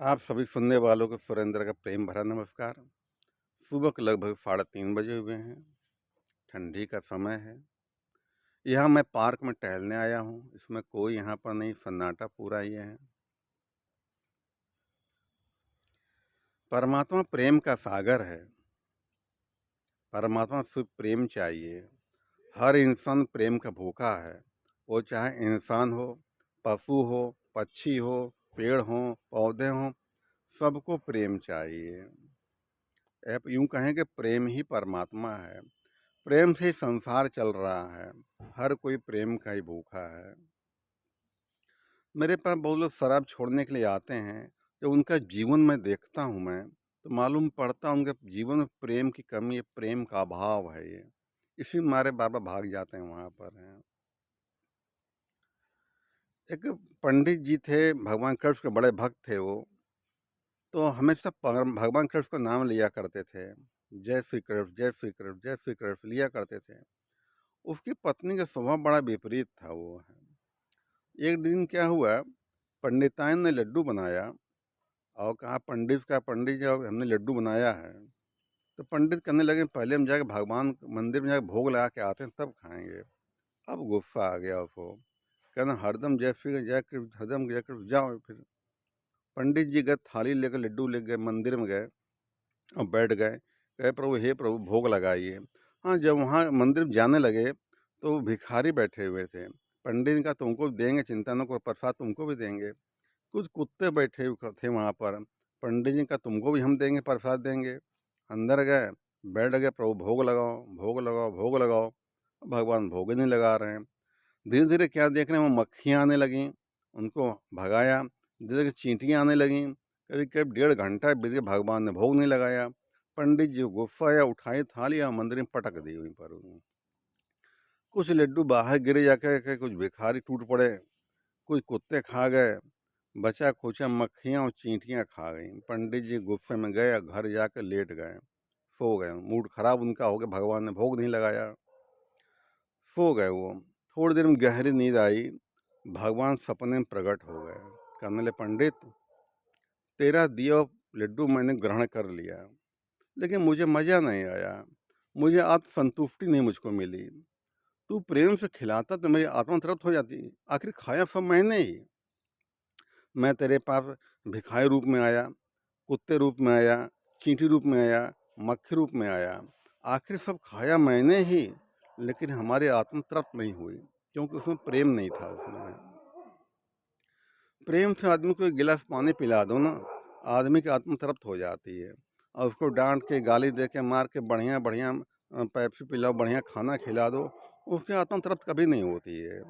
आप सभी सुनने वालों को सुरेंद्र का प्रेम भरा नमस्कार। सुबह के लगभग 3:30 बजे हुए हैं। ठंडी का समय है। यहाँ मैं पार्क में टहलने आया हूँ। इसमें कोई यहाँ पर नहीं, सन्नाटा पूरा ये है। परमात्मा प्रेम का सागर है। परमात्मा सिर्फ प्रेम चाहिए। हर इंसान प्रेम का भूखा है। वो चाहे इंसान हो, पशु हो, पक्षी हो, पेड़ हो, पौधे हों, सबको प्रेम चाहिए। आप यूं कहें कि प्रेम ही परमात्मा है। प्रेम से ही संसार चल रहा है। हर कोई प्रेम का ही भूखा है। मेरे पास बहुत लोग शराब छोड़ने के लिए आते हैं। जब उनका जीवन में देखता हूँ मैं, तो मालूम पड़ता है उनके जीवन में प्रेम की कमी है, प्रेम का अभाव है ये। इसी मारे बाबा भाग जाते हैं वहाँ पर हैं। एक पंडित जी थे, भगवान कृष्ण के बड़े भक्त थे वो। तो हमेशा भगवान कृष्ण का नाम लिया करते थे। जय श्री कृष्ण, जय श्री कृष्ण, जय श्री कृष्ण लिया करते थे। उसकी पत्नी का स्वभाव बड़ा विपरीत था वो है। एक दिन क्या हुआ, पंडिताइन ने लड्डू बनाया और कहा पंडित जी अब हमने लड्डू बनाया है। तो पंडित कहने लगे पहले हम जाके भगवान मंदिर में जाके भोग लगा के आते हैं तब खाएंगे। अब गुस्सा आ गया उसको। कहना हरदम जय श्री जय कृष्ण, हरदम जय कृष्ण, जाओ फिर। पंडित जी गए, थाली लेकर लड्डू ले गए, मंदिर में गए और बैठ गए। कहे प्रभु, हे प्रभु भोग लगाइए। हाँ, जब वहाँ मंदिर में जाने लगे तो भिखारी बैठे हुए थे। पंडित ने कहा तुमको भी देंगे, चिंता न करो, प्रसाद तुमको भी देंगे। कुछ कुत्ते बैठे हुए थे वहाँ पर। पंडित जी का तुमको भी हम देंगे, प्रसाद देंगे। अंदर गए, बैठ गए, प्रभु भोग लगाओ, भोग लगाओ, भोग लगाओ। भगवान भोग ही नहीं लगा रहे हैं। धीरे धीरे क्या देख रहे हैं, वो मक्खियाँ आने लगीं, उनको भगाया। धीरे धीरे चींटियाँ आने लगीं। करीब करीब 1.5 घंटा बीत गया, भगवान ने भोग नहीं लगाया। पंडित जी गुस्सा आया, उठाई थाली और मंदिर में पटक दी वहीं पर। कुछ लड्डू बाहर गिरे जाकर के, कुछ भिखारी टूट पड़े, कुछ कुत्ते खा गए, बचा खुचा मक्खियाँ और चींटियाँ खा गई। पंडित जी गुस्से में गए, घर जाकर लेट गए, सो गए। मूड खराब उनका हो गया, भगवान ने भोग नहीं लगाया, सो गए वो। थोड़ी देर में गहरी नींद आई। भगवान सपने में प्रकट हो गए। कहने लगे पंडित, तेरा दिया लड्डू मैंने ग्रहण कर लिया, लेकिन मुझे मज़ा नहीं आया, मुझे आत्मसंतुष्टि नहीं मुझको मिली। तू प्रेम से खिलाता तो मेरी आत्मा तृप्त हो जाती। आखिर खाया सब मैंने ही। मैं तेरे पास भिखारी रूप में आया, कुत्ते रूप में आया, चींटी रूप में आया, मक्खी रूप में आया। आखिर सब खाया मैंने ही, लेकिन हमारी आत्मा तृप्त नहीं हुई, क्योंकि उसमें प्रेम नहीं था। उसमें प्रेम से आदमी को एक गिलास पानी पिला दो ना, आदमी की आत्मा तृप्त हो जाती है। और उसको डांट के, गाली दे के, मार के बढ़िया बढ़िया पेप्सी पिलाओ, बढ़िया खाना खिला दो, उसकी आत्मा तृप्त कभी नहीं होती है।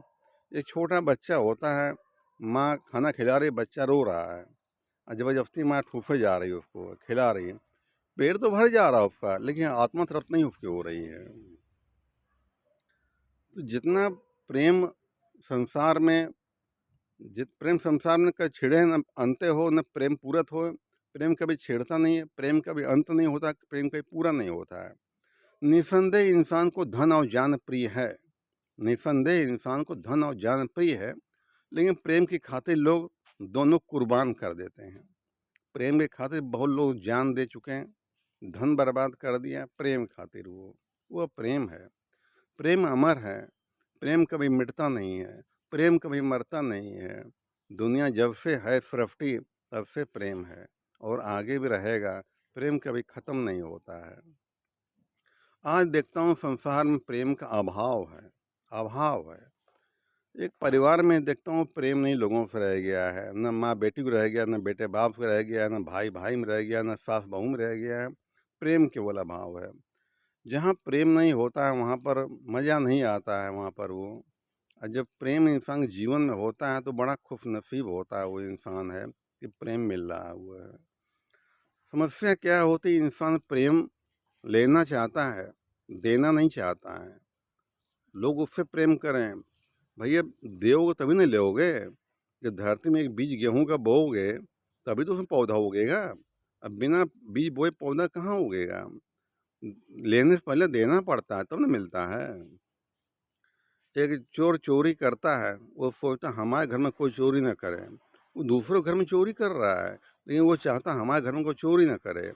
एक छोटा बच्चा होता है, माँ खाना खिला रही, बच्चा रो रहा है, और जबरदस्ती माँ ठूसे जा रही है, उसको खिला रही है। पेट तो भर जा रहा है उसका, लेकिन आत्मा तृप्त नहीं उसकी हो रही है। तो जितना प्रेम संसार में जित प्रेम संसार में कभी छिड़े न अंत हो, न प्रेम पूरत हो। प्रेम कभी छिड़ता नहीं है, प्रेम कभी अंत नहीं होता, प्रेम कभी पूरा नहीं होता है। निसंदेह इंसान को धन और जान प्रिय है। निसंदेह इंसान को धन और जान प्रिय है, लेकिन प्रेम की खातिर लोग दोनों कुर्बान कर देते हैं। प्रेम के खातिर बहुत लोग जान दे चुके हैं, धन बर्बाद कर दिया प्रेम खातिर। वो प्रेम है। प्रेम अमर है। प्रेम कभी मिटता नहीं है, प्रेम कभी मरता नहीं है। दुनिया जब से है सृष्टि, तब से प्रेम है और आगे भी रहेगा। प्रेम कभी ख़त्म नहीं होता है। आज देखता हूँ संसार में प्रेम का अभाव है, अभाव है। एक परिवार में देखता हूँ प्रेम नहीं लोगों से रह गया है। न माँ बेटी को रह गया, न बेटे बाप से रह गया, न भाई भाई में रह गया, न सास बहू में रह गया है। प्रेम केवल अभाव है। जहाँ प्रेम नहीं होता है वहाँ पर मज़ा नहीं आता है वहाँ पर वो। और जब प्रेम इंसान के जीवन में होता है तो बड़ा खुशनसीब होता है वो इंसान है कि प्रेम मिल रहा हुआ है। समस्या क्या होती है, इंसान प्रेम लेना चाहता है, देना नहीं चाहता है। लोग उससे प्रेम करें, भैया दोगे तभी नहीं लोगे। जब धरती में एक बीज गेहूं का बोओगे तभी तो उसमें पौधा उगेगा। अब बिना बीज बोए पौधा कहाँ उगेगा। लेने से पहले देना पड़ता है तब ना मिलता है। एक चोर चोरी करता है, वो सोचता है हमारे घर में कोई चोरी ना करे, वो दूसरों घर में चोरी कर रहा है, लेकिन वो चाहता हमारे घर में कोई चोरी ना करे।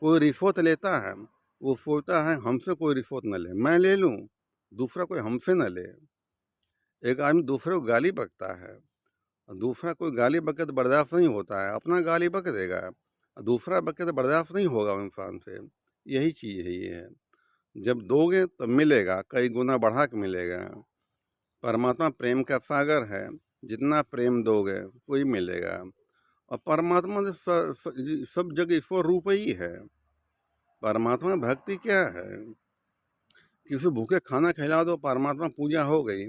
कोई रिश्वत लेता है, वो सोचता है हमसे कोई रिश्वत न ले, मैं ले लूँ, दूसरा कोई हमसे न ले। एक आदमी दूसरे को गाली बकता है, और दूसरा कोई गाली बके तो बर्दाश्त नहीं होता है, अपना गाली बक देगा, और दूसरा बके तो बर्दाश्त नहीं होगा उस इंसान से। यही चीज़ है ये है। जब दोगे तब मिलेगा, कई गुना बढ़ा के मिलेगा। परमात्मा प्रेम का सागर है, जितना प्रेम दोगे वही मिलेगा। और परमात्मा तो सब जगह ईश्वर रूप ही है। परमात्मा भक्ति क्या है? किसी भूखे खाना खिला दो, परमात्मा पूजा हो गई।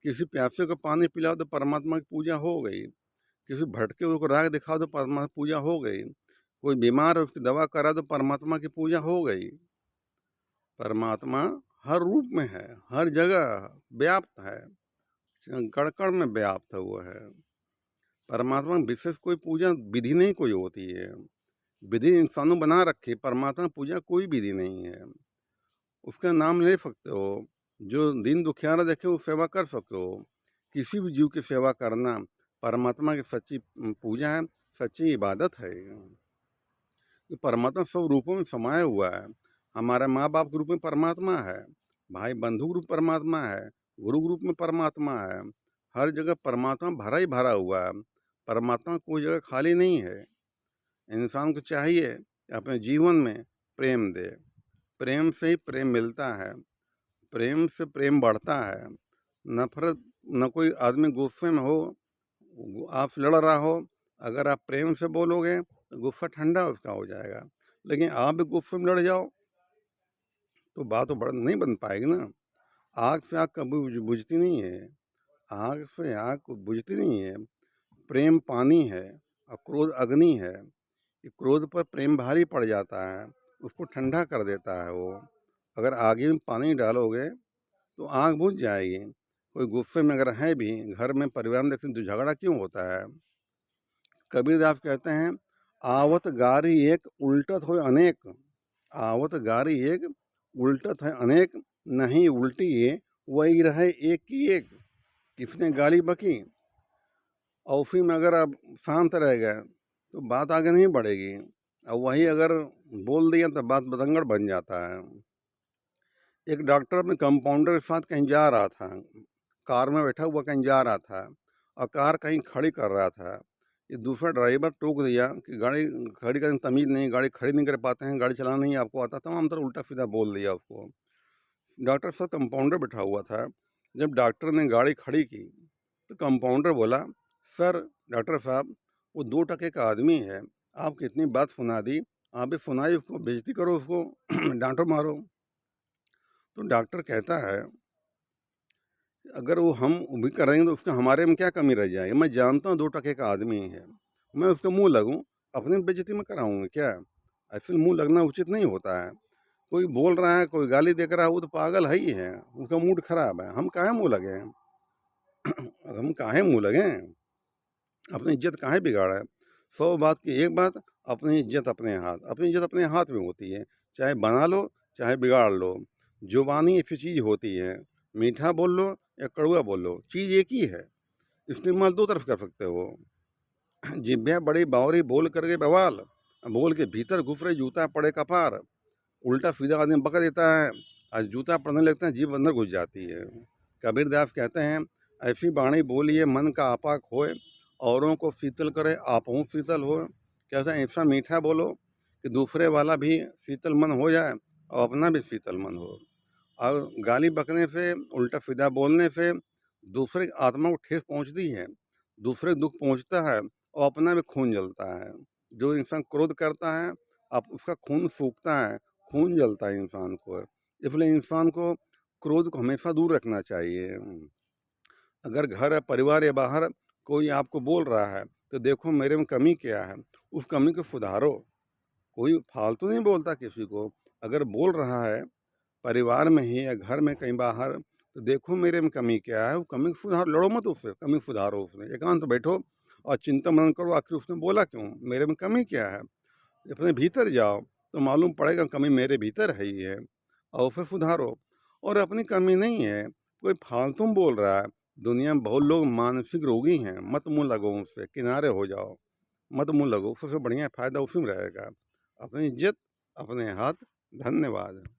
किसी प्यासे को पानी पिला दो, परमात्मा की पूजा हो गई। किसी भटके हुए को राह दिखा दो, परमात्मा की पूजा हो गई। कोई बीमार है उसकी दवा करा दो, परमात्मा की पूजा हो गई। परमात्मा हर रूप में है, हर जगह व्याप्त है, कण-कण में व्याप्त हुआ है। परमात्मा विशेष कोई पूजा विधि नहीं कोई होती है। विधि इंसानों बना रखी, परमात्मा पूजा कोई विधि नहीं है। उसका नाम ले सकते हो, जो दीन दुखियारा देखे वो सेवा कर सकते हो। किसी भी जीव की सेवा करना परमात्मा की सच्ची पूजा है, सच्ची इबादत है। ये परमात्मा सब रूपों में समाया हुआ है। हमारे माँ बाप के रूप में परमात्मा है, भाई बंधु के रूप में परमात्मा है, गुरु के रूप में परमात्मा है। हर जगह परमात्मा भरा ही भरा हुआ है। परमात्मा कोई जगह खाली नहीं है। इंसान को चाहिए कि अपने जीवन में प्रेम दे। प्रेम से ही प्रेम मिलता है, प्रेम से प्रेम बढ़ता है। नफरत, न कोई आदमी गुस्से में हो, आप लड़ रहा हो, अगर आप प्रेम से बोलोगे तो गुस्सा ठंडा उसका हो जाएगा। लेकिन आप भी गुस्से में लड़ जाओ तो बात तो नहीं बन पाएगी ना। आग से आग कभी बुझती नहीं है, आग से आग बुझती नहीं है। प्रेम पानी है और क्रोध अग्नि है। ये क्रोध पर प्रेम भारी पड़ जाता है, उसको ठंडा कर देता है वो। अगर आगे में पानी डालोगे तो आग बुझ जाएगी। कोई गुस्से में अगर है भी, घर में परिवार में देखते तो झगड़ा क्यों होता है? कबीरदास कहते हैं, आवत गारी एक उल्टत हो अनेक। आवत गारी एक उल्टत है अनेक, नहीं उल्टी ये वही रहे एक की एक। किसने गाली बकी और उसी में अगर आप शांत रह गए तो बात आगे नहीं बढ़ेगी, और वही अगर बोल दिया तो बात बतंगड़ बन जाता है। एक डॉक्टर अपने कंपाउंडर के साथ कहीं जा रहा था, कार में बैठा हुआ कहीं जा रहा था, और कार कहीं खड़ी कर रहा था। ये दूसरा ड्राइवर टोक दिया कि गाड़ी खड़ी करने तमीज़ नहीं, गाड़ी खड़ी नहीं कर पाते हैं, गाड़ी चलाना नहीं आपको आता, तमाम तरह उल्टा सीधा बोल दिया उसको। डॉक्टर साहब कंपाउंडर बैठा हुआ था। जब डॉक्टर ने गाड़ी खड़ी की तो कंपाउंडर बोला, सर डॉक्टर साहब वो 2 टके का आदमी है, आपकी इतनी बात सुना दी, आप भी सुनाई उसको, बेइज्जती करो उसको, डांटो मारो। तो डॉक्टर कहता है, अगर वो हम भी करेंगे तो उसका हमारे में क्या कमी रह जाएगी? मैं जानता हूँ 2 टके का आदमी है, मैं उसके मुंह लगूँ, अपनी बेइज्जती में कराऊंगा क्या? ऐसे मुंह लगना उचित नहीं होता है। कोई बोल रहा है, कोई गाली दे रहा है, वो तो पागल है ही है, उसका मूड खराब है, हम काहे मुंह लगे हैं? हम काहे मुंह लगे हैं? अपनी इज्जत काहे बिगाड़े? 100 बात की एक बात, अपनी इज्जत अपने हाथ, अपनी इज्जत अपने हाथ में होती है, चाहे बना लो चाहे बिगाड़ लो। जुबानी ऐसी चीज़ होती है, मीठा बोल लो या कड़वा बोल लो, चीज़ एक ही है, इस्तेमाल 2 तरफ कर सकते हो। जिभ्या बड़ी बावरी बोल करके बवाल, बोल के भीतर घुस रही जूता पड़े कपार। उल्टा सीधा आदमी बका देता है, आज जूता पड़ने लगता है, जीभ अंदर घुस जाती है। कबीरदास कहते हैं, ऐसी बाणी बोलिए मन का आपा खोए, औरों को शीतल करे आपहू शीतल हो। कहते हैं ऐसा मीठा बोलो कि दूसरे वाला भी शीतल मन हो जाए और अपना भी शीतल मन हो। और गाली बकने से, उल्टा सीधा बोलने से दूसरे की आत्मा को ठेस पहुंचती है, दूसरे दुख पहुंचता है और अपना भी खून जलता है। जो इंसान क्रोध करता है, अब उसका खून सूखता है, खून जलता है इंसान को। इसलिए इंसान को क्रोध को हमेशा दूर रखना चाहिए। अगर घर है, परिवार या बाहर कोई आपको बोल रहा है तो देखो मेरे में कमी क्या है, उस कमी को सुधारो। कोई फालतू नहीं बोलता किसी को। अगर बोल रहा है परिवार में ही या घर में कहीं बाहर, तो देखो मेरे में कमी क्या है, वो कमी को सुधारो, लड़ो मत उससे, कमी सुधारो। उसमें एकांत बैठो और चिंता मनन करो, आखिर उसने बोला क्यों, मेरे में कमी क्या है। अपने भीतर जाओ तो मालूम पड़ेगा कमी मेरे भीतर है ही है, और उसे सुधारो। और अपनी कमी नहीं है, कोई फालतू में बोल रहा है। दुनिया में बहुत लोग मानसिक रोगी हैं, मत मुँह लगो उससे, किनारे हो जाओ। मत मुँह लगो, सबसे बढ़िया फ़ायदा उसी में रहेगा। अपनी इज़्ज़त अपने हाथ। धन्यवाद।